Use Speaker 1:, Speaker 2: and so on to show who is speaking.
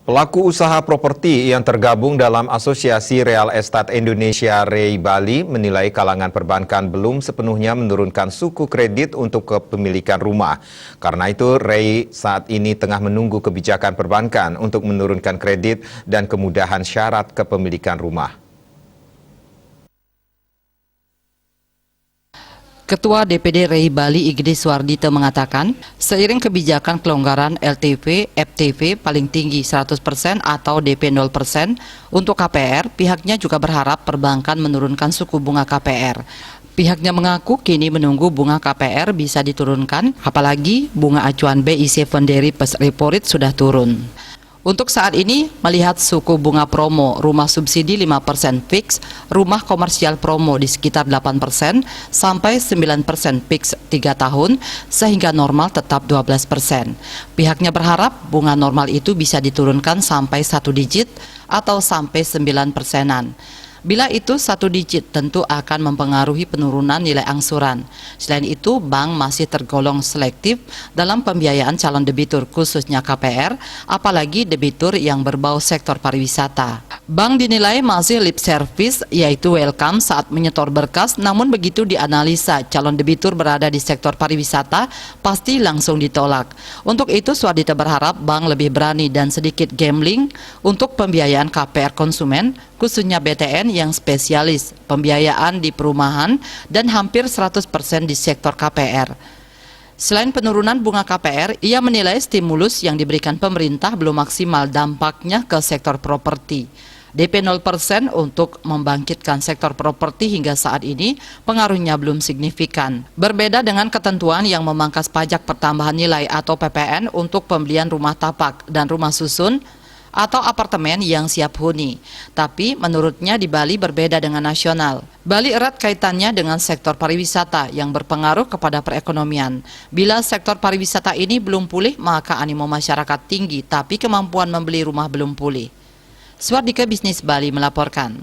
Speaker 1: Pelaku usaha properti yang tergabung dalam Asosiasi Real Estate Indonesia REI Bali menilai kalangan perbankan belum sepenuhnya menurunkan suku kredit untuk kepemilikan rumah. Karena itu, REI saat ini tengah menunggu kebijakan perbankan untuk menurunkan kredit dan kemudahan syarat kepemilikan rumah.
Speaker 2: Ketua DPD REI Bali Igede Suardito mengatakan, seiring kebijakan kelonggaran LTV, FTV paling tinggi 100% atau DP 0% untuk KPR, pihaknya juga berharap perbankan menurunkan suku bunga KPR. Pihaknya mengaku kini menunggu bunga KPR bisa diturunkan, apalagi bunga acuan BI 7-day repo rate sudah turun. Untuk saat ini, melihat suku bunga promo rumah subsidi 5% fix, rumah komersial promo di sekitar 8% sampai 9% fix 3 tahun, sehingga normal tetap 12%. Pihaknya berharap bunga normal itu bisa diturunkan sampai 1 digit atau sampai 9%-an. Bila itu 1 digit tentu akan mempengaruhi penurunan nilai angsuran. Selain itu, bank masih tergolong selektif dalam pembiayaan calon debitur khususnya KPR, apalagi debitur yang berbau sektor pariwisata. Bank dinilai masih lip service, yaitu welcome saat menyetor berkas, namun begitu dianalisa calon debitur berada di sektor pariwisata, pasti langsung ditolak. Untuk itu, Suardito berharap bank lebih berani dan sedikit gambling untuk pembiayaan KPR konsumen, khususnya BTN yang spesialis pembiayaan di perumahan dan hampir 100% di sektor KPR. Selain penurunan bunga KPR, ia menilai stimulus yang diberikan pemerintah belum maksimal dampaknya ke sektor properti. DP 0% untuk membangkitkan sektor properti hingga saat ini pengaruhnya belum signifikan. Berbeda dengan ketentuan yang memangkas pajak pertambahan nilai atau PPN untuk pembelian rumah tapak dan rumah susun atau apartemen yang siap huni. Tapi menurutnya di Bali berbeda dengan nasional. Bali erat kaitannya dengan sektor pariwisata yang berpengaruh kepada perekonomian. Bila sektor pariwisata ini belum pulih, maka animo masyarakat tinggi, tapi kemampuan membeli rumah belum pulih. Suardika Bisnis Bali melaporkan.